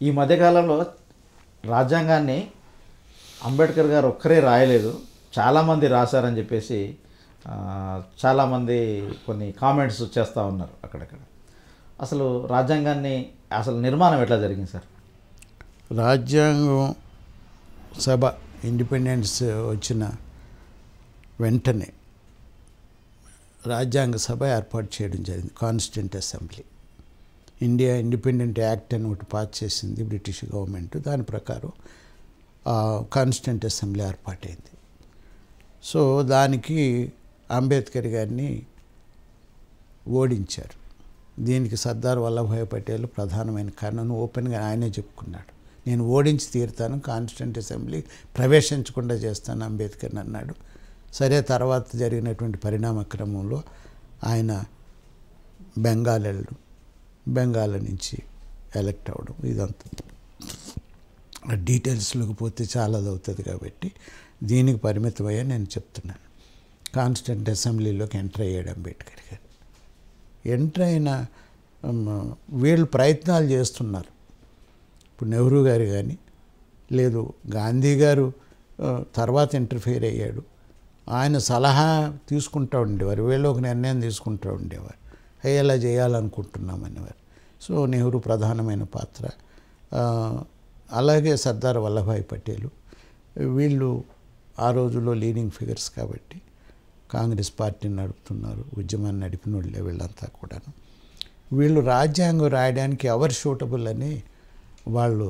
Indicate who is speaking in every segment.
Speaker 1: ఈ మధ్యకాలంలో రాజ్యాంగాన్ని అంబేద్కర్ గారు ఒక్కరే రాయలేదు, చాలామంది రాశారని చెప్పేసి చాలామంది కొన్ని కామెంట్స్ చేస్తూ ఉన్నారు అక్కడక్కడ. అసలు రాజ్యాంగాన్ని అసలు నిర్మాణం ఎట్లా జరిగింది సార్?
Speaker 2: రాజ్యాంగం సభ ఇండిపెండెన్స్ వచ్చిన వెంటనే రాజ్యాంగ సభ ఏర్పాటు చేయడం జరిగింది. Constituent assembly India independent act అని ఒకటి పాస్ చేసింది బ్రిటిష్ గవర్నమెంట్. దాని ప్రకారం కాన్స్టిట్యూంట్ అసెంబ్లీ ఏర్పాటైంది. సో దానికి అంబేద్కర్ గారిని ఓడించారు. దీనికి సర్దార్ వల్లభాయ్ పటేల్ ప్రధానమైన కారణం. ఓపెన్గా ఆయనే చెప్పుకున్నాడు, నేను ఓడించి తీరుతాను, కాన్స్టిట్యూంట్ అసెంబ్లీ ప్రవేశించకుండా చేస్తాను అంబేద్కర్ని అన్నాడు. సరే, తర్వాత జరిగినటువంటి పరిణామ క్రమంలో ఆయన బెంగాల్ నుంచి ఎలక్ట్ అవ్వడం, ఇదంతా డీటెయిల్స్లోకి పోతే చాలా అవుతుంది కాబట్టి దీనికి పరిమితమయ్యా నేను చెప్తున్నాను. కాన్స్టిట్యూంట్ అసెంబ్లీలోకి ఎంటర్ అయ్యాడు అంబేద్కర్ గారు. ఎంటర్ అయిన వీళ్ళు ప్రయత్నాలు చేస్తున్నారు. ఇప్పుడు నెహ్రూ గారు కానీ, లేదు గాంధీ గారు తర్వాత ఇంటర్ఫియర్ అయ్యాడు. ఆయన సలహా తీసుకుంటూ ఉండేవారు, వీళ్ళు ఒక నిర్ణయం తీసుకుంటూ ఉండేవారు, ఎలా చేయాలనుకుంటున్నామనేవారు. సో నెహ్రూ ప్రధానమైన పాత్ర, అలాగే సర్దార్ వల్లభాయ్ పటేలు, వీళ్ళు ఆ రోజుల్లో లీడింగ్ ఫిగర్స్ కాబట్టి కాంగ్రెస్ పార్టీని నడుపుతున్నారు, ఉద్యమాన్ని నడిపిన వాళ్ళే వీళ్ళంతా కూడాను. వీళ్ళు రాజ్యాంగం రాయడానికి ఎవరు సూటబుల్ అని వాళ్ళు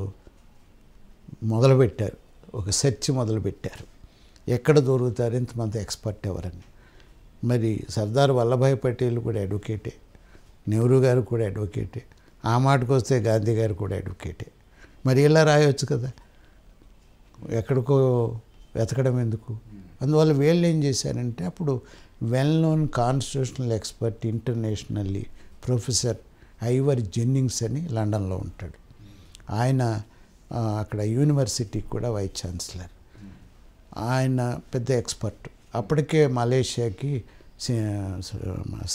Speaker 2: మొదలుపెట్టారు, ఒక సెర్చ్ మొదలుపెట్టారు, ఎక్కడ దొరుకుతారు ఇంతమంది ఎక్స్పర్ట్ ఎవరని. మరి సర్దార్ వల్లభాయ్ పటేల్ కూడా అడ్వకేటే, నెహ్రూ గారు కూడా అడ్వకేటే, ఆ మాటకు వస్తే గాంధీ గారు కూడా అడ్వకేటే. మరి ఇలా రాయవచ్చు కదా, ఎక్కడికో వెతకడం ఎందుకు? అందువల్ల వీళ్ళు ఏం చేశారంటే, అప్పుడు well known constitutional expert internationally professor ఐవర్ Jennings అని లండన్లో ఉంటాడు. ఆయన అక్కడ యూనివర్సిటీకి కూడా వైస్ ఛాన్సలర్. ఆయన పెద్ద ఎక్స్పర్ట్. అప్పటికే మలేషియాకి,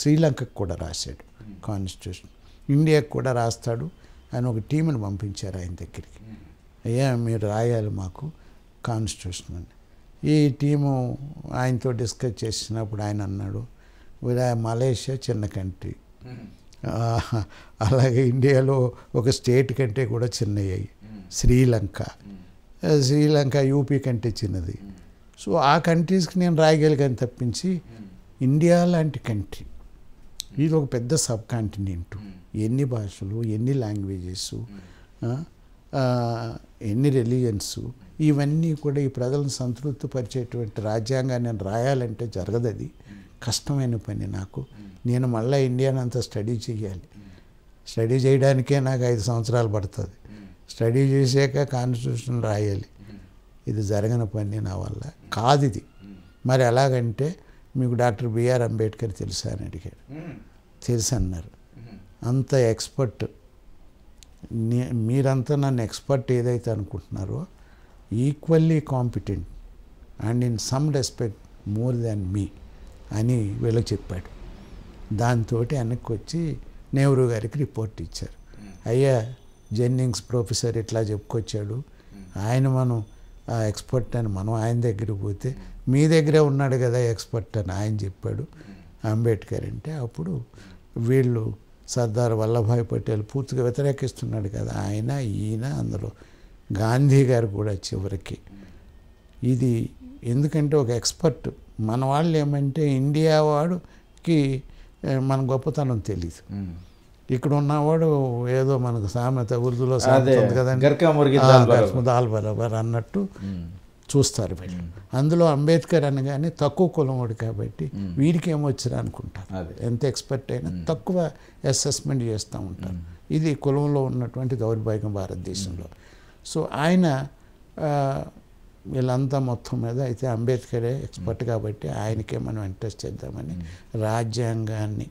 Speaker 2: శ్రీలంకకు కూడా రాశాడు కాన్స్టిట్యూషన్, ఇండియాకి కూడా రాస్తాడు. ఆయన ఒక టీంని పంపించారు ఆయన దగ్గరికి, అయ్యా మీరు రాయాలి మాకు కాన్స్టిట్యూషన్ అని. ఈ టీము ఆయనతో డిస్కస్ చేసినప్పుడు ఆయన అన్నాడు, మలేషియా చిన్న కంట్రీ, అలాగే ఇండియాలో ఒక స్టేట్ కంటే కూడా చిన్నయ్యాయి, శ్రీలంక యూపీ కంటే చిన్నది. సో ఆ కంట్రీస్కి నేను రాయగలిగాను తప్పించి ఇండియా లాంటి కంట్రీ, ఇది ఒక పెద్ద సబ్ కాంటినెంట్, ఎన్ని భాషలు, ఎన్ని లాంగ్వేజెస్, ఎన్ని రిలీజన్స్, ఇవన్నీ కూడా ఈ ప్రజలను సంతృప్తిపరిచేటువంటి రాజ్యాంగాన్ని నేను రాయాలంటే జరగదు, అది కష్టమైన పని నాకు. నేను మళ్ళీ ఇండియాని అంతా స్టడీ చేయాలి, స్టడీ చేయడానికే నాకు 5 సంవత్సరాలు పడుతుంది, స్టడీ చేసాక కాన్స్టిట్యూషన్ రాయాలి, ఇది జరగని పని నా వల్ల కాదు ఇది. మరి ఎలాగంటే, మీకు డాక్టర్ బిఆర్ అంబేద్కర్ తెలుసా అని అడిగాడు. తెలుసు అన్నారు. అంత ఎక్స్పర్ట్, మీరంతా నన్ను ఎక్స్పర్ట్ ఏదైతే అనుకుంటున్నారో equally competent and in some respect more than me అని వీళ్ళకి చెప్పాడు. దాంతో వెనక్కి వచ్చి నెహ్రూ గారికి రిపోర్ట్ ఇచ్చారు, అయ్యా జెన్నింగ్స్ ప్రొఫెసర్ ఇట్లా చెప్పుకొచ్చాడు, ఆయన మనం ఎక్స్పర్ట్ అని మనం ఆయన దగ్గరికి పోతే, మీ దగ్గరే ఉన్నాడు కదా ఎక్స్పర్ట్ అని ఆయన చెప్పాడు అంబేద్కర్ అంటే. అప్పుడు వీళ్ళు సర్దార్ వల్లభాయ్ పటేల్ పూర్తిగా వ్యతిరేకిస్తున్నాడు కదా, ఆయన ఈయన అందరూ, గాంధీ గారు కూడా చివరికి. ఇది ఎందుకంటే ఒక ఎక్స్పర్ట్, మన వాళ్ళు ఏమంటే ఇండియా వాడుకి మన గొప్పతనం తెలియదు, ఇక్కడ ఉన్నవాడు ఏదో మనకు సామెత ఉర్దూలో సాగుతుంది కదండి, దాల్ బరాబర్ అన్నట్టు చూస్తారు వీళ్ళు. అందులో అంబేద్కర్ అనగానే తక్కువ కులం వాడు కాబట్టి వీడికి ఏమొచ్చిరా అనుకుంటారు, ఎంత ఎక్స్పర్ట్ అయినా తక్కువ అసెస్మెంట్ చేస్తూ ఉంటారు. ఇది కులంలో ఉన్నటువంటి దౌర్భాగ్యం భారతదేశంలో. సో ఆయన వీళ్ళంతా మొత్తం మీద అయితే అంబేద్కరే ఎక్స్పర్ట్ కాబట్టి ఆయనకే మనం ఇంట్రెస్ట్ చేద్దామని రాజ్యాంగాన్ని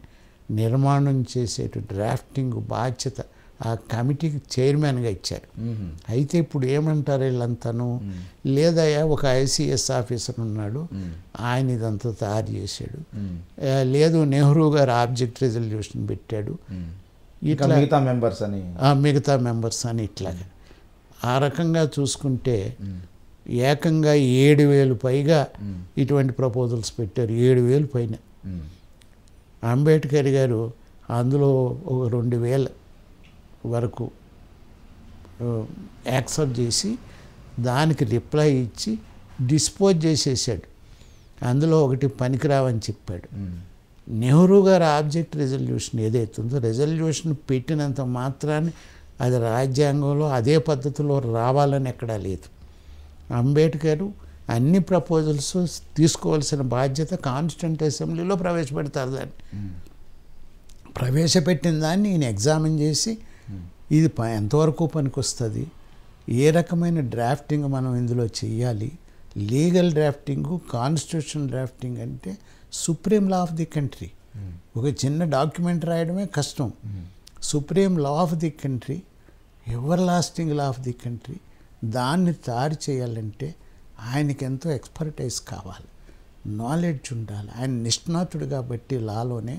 Speaker 2: నిర్మాణం చేసేటు డ్రాఫ్టింగ్ బాధ్యత ఆ కమిటీకి చైర్మన్గా ఇచ్చారు. అయితే ఇప్పుడు ఏమంటారు వీళ్ళంతాను, లేదయ్యా ఒక ఐసిఎస్ ఆఫీసర్ ఉన్నాడు ఆయన ఇదంతా తయారు చేశాడు, లేదు నెహ్రూ గారు ఆబ్జెక్ట్ రెజల్యూషన్ పెట్టాడు, ఇట్లా మిగతా మెంబర్స్ అని ఇట్లాగా. ఆ రకంగా చూసుకుంటే ఏకంగా 7,000 పైగా ఇటువంటి ప్రపోజల్స్ పెట్టారు. 7,000 పైన. అంబేద్కర్ గారు అందులో ఒక 2,000 వరకు యాక్సెప్ట్ చేసి దానికి రిప్లై ఇచ్చి డిస్పోజ్ చేసేసాడు. అందులో ఒకటి పనికిరావని చెప్పాడు. నెహ్రూ గారు ఆబ్జెక్ట్ రెజల్యూషన్ ఏదైతుందో రెజల్యూషన్ పెట్టినంత మాత్రాన్ని అది రాజ్యాంగంలో అదే పద్ధతిలో రావాలని ఎక్కడా లేదు. అంబేద్కర్ అన్ని ప్రపోజల్స్ తీసుకోవాల్సిన బాధ్యత కాన్స్టిట్యూంట్ అసెంబ్లీలో ప్రవేశపెడతారు. దాన్ని ప్రవేశపెట్టిన దాన్ని ఈయన ఎగ్జామిన్ చేసి ఇది ఎంతవరకు పనికొస్తుంది, ఏ రకమైన డ్రాఫ్టింగ్ మనం ఇందులో చెయ్యాలి. లీగల్ డ్రాఫ్టింగు, కాన్స్టిట్యూషన్ డ్రాఫ్టింగ్ అంటే supreme law of the country. ఒక చిన్న డాక్యుమెంట్ రాయడమే కష్టం. Supreme law of the country, ever lasting law of the country, దాన్ని తయారు చేయాలంటే ఆయనకి ఎంతో ఎక్స్పర్టైజ్ కావాలి, నాలెడ్జ్ ఉండాలి. ఆయన నిష్ణాతుడు కాబట్టి లాలోనే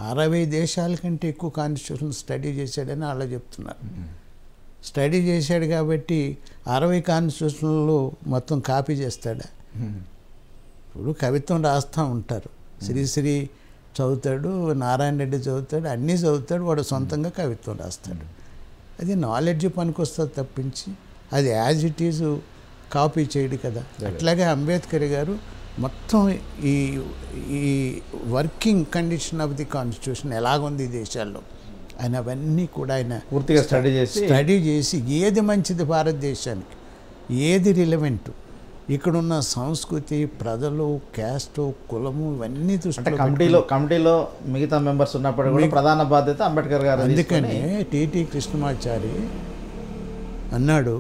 Speaker 2: 60 దేశాల కంటే ఎక్కువ కాన్స్టిట్యూషన్ స్టడీ చేశాడని అలా చెప్తున్నారు. స్టడీ చేశాడు కాబట్టి 60 కాన్స్టిట్యూషన్లు మొత్తం కాపీ చేస్తాడా? ఇప్పుడు కవిత్వం రాస్తూ ఉంటారు. శ్రీశ్రీ చదువుతాడు, నారాయణ రెడ్డి చదువుతాడు, అన్నీ చదువుతాడు, వాడు సొంతంగా కవిత్వం రాస్తాడు. అది నాలెడ్జ్ పనికొస్తుంది తప్పించి అది యాజ్ ఇట్ ఈజ్ కాపీ చేయడు కదా. అట్లాగే అంబేద్కర్ గారు మొత్తం ఈ working condition of the constitution ఎలాగుంది ఈ దేశాల్లో ఆయన అవన్నీ కూడా ఆయన
Speaker 1: పూర్తిగా స్టడీ చేసి ఏది మంచిది భారతదేశానికి, ఏది రిలవెంట్, ఇక్కడున్న సంస్కృతి, ప్రజలు, క్యాస్టు, కులము ఇవన్నీ దృష్టిలో కమిటీలో మిగతా మెంబర్స్ ఉన్నప్పుడు కూడా ప్రధాన బాధ్యత అంబేద్కర్ గారు.
Speaker 2: అందుకనే టీటీ కృష్ణమాచారి అన్నాడు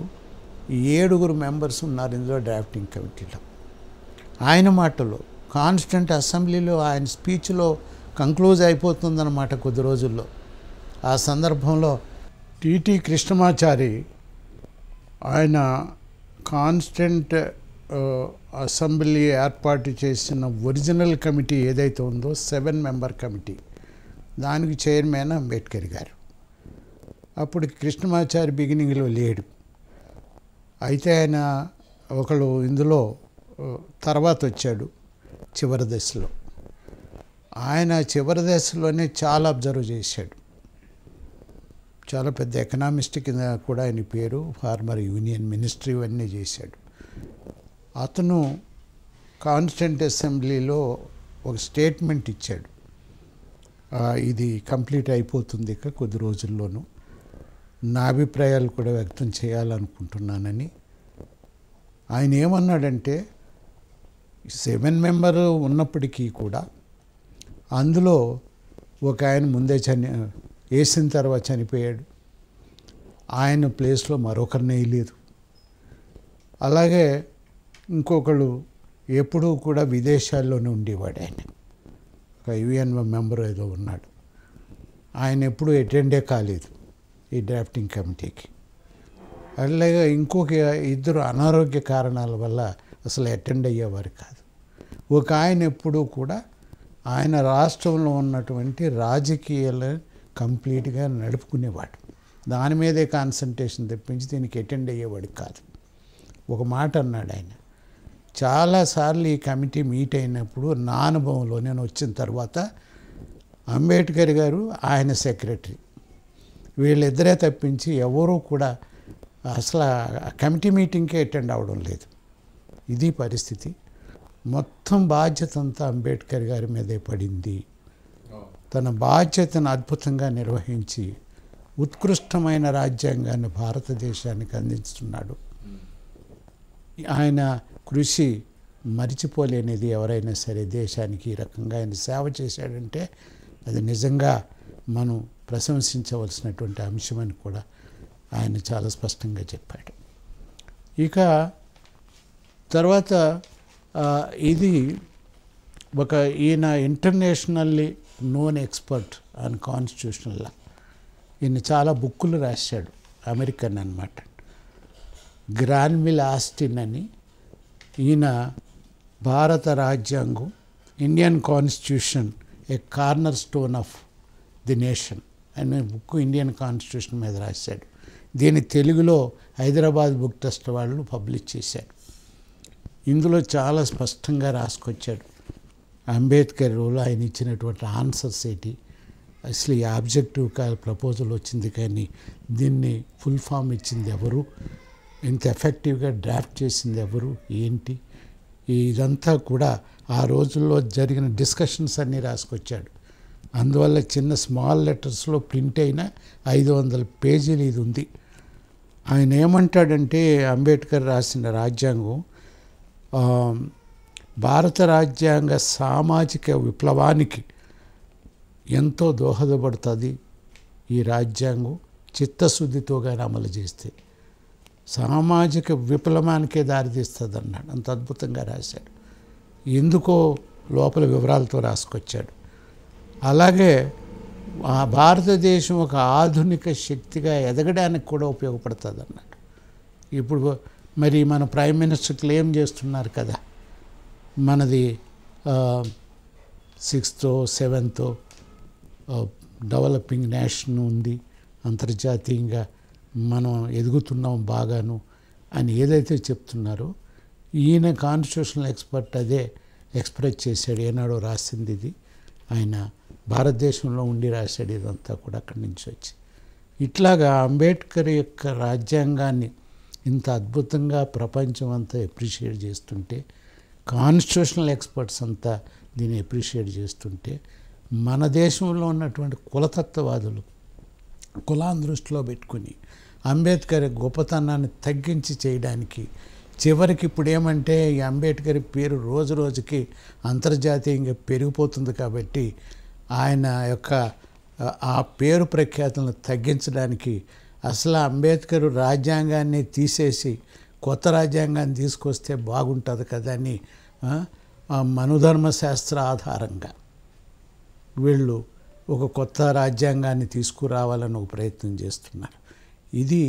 Speaker 2: 7 మెంబర్స్ ఉన్నారు ఇందులో డ్రాఫ్టింగ్ కమిటీలో. ఆయన మాటలో కాన్స్టిట్యూంట్ అసెంబ్లీలో ఆయన స్పీచ్లో కంక్లూజ్ అయిపోతుందన్నమాట కొద్ది రోజుల్లో. ఆ సందర్భంలో టీటీ కృష్ణమాచారి ఆయన కాన్స్టిట్యూంట్ అసెంబ్లీ ఏర్పాటు చేసిన ఒరిజినల్ కమిటీ ఏదైతే ఉందో 7 మెంబర్ కమిటీ, దానికి చైర్మన్ అంబేద్కర్ గారు. అప్పుడు కృష్ణమాచారి బిగినింగ్లో లేడు. అయితే ఆయన ఒకళ్ళు ఇందులో తర్వాత వచ్చాడు చివరి దశలో. ఆయన చివరి దశలోనే చాలా అబ్జర్వ్ చేశాడు. చాలా పెద్ద ఎకనామిస్ట్ కింద కూడా ఆయన పేరు, ఫార్మర్ యూనియన్ మినిస్ట్రీ ఇవన్నీ చేశాడు. అతను కాన్స్టిట్యూంట్ అసెంబ్లీలో ఒక స్టేట్మెంట్ ఇచ్చాడు, ఇది కంప్లీట్ అయిపోతుంది ఇక కొద్ది రోజుల్లోనూ, నా అభిప్రాయాలు కూడా వ్యక్తం చేయాలనుకుంటున్నానని. ఆయన ఏమన్నాడంటే 7 మెంబర్ ఉన్నప్పటికీ కూడా అందులో ఒక ఆయన ముందే వేసిన తర్వాత చనిపోయాడు, ఆయన ప్లేస్లో మరొకరిని వేయలేదు. అలాగే ఇంకొకళ్ళు ఎప్పుడూ కూడా విదేశాల్లోనే ఉండేవాడు. ఆయన ఒక యుఎన్ మెంబర్ ఏదో ఉన్నాడు, ఆయన ఎప్పుడూ అటెండే కాలేదు ఈ డ్రాఫ్టింగ్ కమిటీకి. అలాగే ఇంకొక 2 అనారోగ్య కారణాల వల్ల అసలు అటెండ్ అయ్యేవారు కాదు. ఒక ఆయన ఎప్పుడూ కూడా ఆయన రాష్ట్రంలో ఉన్నటువంటి రాజకీయాలను కంప్లీట్గా నడుపుకునేవాడు, దాని మీదే కాన్సన్ట్రేషన్ తెప్పించి దీనికి అటెండ్ అయ్యేవాడు కాదు. ఒక మాట అన్నాడు ఆయన, చాలాసార్లు ఈ కమిటీ మీట్ అయినప్పుడు నా అనుభవంలో నేను వచ్చిన తర్వాత అంబేద్కర్ గారు, ఆయన సెక్రటరీ, వీళ్ళిద్దరే తప్పించి ఎవరూ కూడా అసలు కమిటీ మీటింగ్కే అటెండ్ అవ్వడం లేదు. ఇది పరిస్థితి. మొత్తం బాధ్యత అంతా అంబేద్కర్ గారి మీదే పడింది. తన బాధ్యతను అద్భుతంగా నిర్వహించి ఉత్కృష్టమైన రాజ్యాంగాన్ని భారతదేశానికి అందిస్తున్నాడు. ఆయన కృషి మరిచిపోలేనిది. ఎవరైనా సరే దేశానికి ఈ రకంగా ఆయన సేవ చేశాడంటే అది నిజంగా మనం ప్రశంసించవలసినటువంటి అంశమని కూడా ఆయన చాలా స్పష్టంగా చెప్పాడు. ఇక తర్వాత ఇది ఒక ఈయన internationally known expert on constitutional law. ఈయన చాలా బుక్కులు రాశాడు, అమెరికన్ అన్నమాట. గ్రాన్విల్ ఆస్టిన్ అని, ఈయన భారత రాజ్యాంగం, Indian constitution A corner stone of the nation అనే బుక్ ఇండియన్ కాన్స్టిట్యూషన్ మీద రాశాడు. దీని తెలుగులో హైదరాబాద్ బుక్ ట్రస్ట్ వాళ్ళు పబ్లిష్ చేశారు. ఇందులో చాలా స్పష్టంగా రాసుకొచ్చాడు అంబేద్కర్ రోజు ఆయన ఇచ్చినటువంటి ఆన్సర్స్ ఏంటి, అసలు ఈ ఆబ్జెక్టివ్ ప్రపోజల్ వచ్చింది కానీ దీన్ని ఫుల్ ఫామ్ ఇచ్చింది ఎవరు, ఇంత ఎఫెక్టివ్గా డ్రాఫ్ట్ చేసింది ఎవరు, ఏంటి, ఇదంతా కూడా ఆ రోజుల్లో జరిగిన డిస్కషన్స్ అన్నీ రాసుకొచ్చాడు. అందువల్ల చిన్న స్మాల్ లెటర్స్లో ప్రింట్ అయిన 500 పేజీలు ఇది ఉంది. ఆయన ఏమంటాడంటే అంబేద్కర్ రాసిన రాజ్యాంగం భారత రాజ్యాంగ సామాజిక విప్లవానికి ఎంతో దోహదపడుతుంది ఈ రాజ్యాంగం చిత్తశుద్ధితో కానీ అమలు చేస్తే, సామాజిక విప్లవానికే దారితీస్తుంది అన్నాడు. అంత అద్భుతంగా రాశాడు. ఎందుకో లోపల వివరాలతో రాసుకొచ్చాడు. అలాగే భారతదేశం ఒక ఆధునిక శక్తిగా ఎదగడానికి కూడా ఉపయోగపడుతుంది అన్నాడు. ఇప్పుడు మరి మన ప్రైమ్ మినిస్టర్ క్లెయిమ్ చేస్తున్నారు కదా, మనది 6th 7th డెవలపింగ్ నేషన్ ఉంది, అంతర్జాతీయంగా మనం ఎదుగుతున్నాం బాగాను అని ఏదైతే చెప్తున్నారో ఈయన కాన్స్టిట్యూషనల్ ఎక్స్పర్ట్ అదే ఎక్స్ప్రెస్ చేశాడు. ఏనాడో రాసింది ఇది, ఆయన భారతదేశంలో ఉండి రాశాడు ఇదంతా కూడా అక్కడి నుంచి వచ్చి. ఇట్లాగా అంబేద్కర్ యొక్క రాజ్యాంగాన్ని ఇంత అద్భుతంగా ప్రపంచం అంతా ఎప్రిషియేట్ చేస్తుంటే, కాన్స్టిట్యూషనల్ ఎక్స్పర్ట్స్ అంతా దీన్ని ఎప్రిషియేట్ చేస్తుంటే, మన దేశంలో ఉన్నటువంటి కులతత్వవాదులు కులాన్ని దృష్టిలో పెట్టుకుని అంబేద్కర్ గొప్పతనాన్ని తగ్గించి చేయడానికి చివరికి ఇప్పుడు ఏమంటే ఈ అంబేద్కర్ పేరు రోజు రోజుకి అంతర్జాతీయంగా పెరిగిపోతుంది కాబట్టి ఆయన యొక్క ఆ పేరు ప్రఖ్యాతులను తగ్గించడానికి అసలు అంబేద్కర్ రాజ్యాంగాన్ని తీసేసి కొత్త రాజ్యాంగాన్ని తీసుకొస్తే బాగుంటుంది కదా అని మనుధర్మ శాస్త్ర ఆధారంగా వీళ్ళు ఒక కొత్త రాజ్యాంగాన్ని తీసుకురావాలని ఒక ప్రయత్నం చేస్తున్నారు. ఇది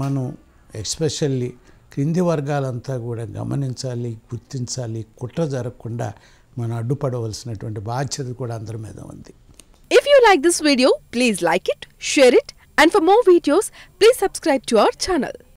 Speaker 2: మనం ఎస్పెషల్లీ క్రింది వర్గాలంతా కూడా గమనించాలి, గుర్తించాలి. కుట్ర జరగకుండా మనం అడ్డుపడవలసినటువంటి బాధ్యత కూడా అందరి మీద ఉంది.
Speaker 3: If you like this video, please like it, share it, and for more videos, please subscribe to our channel.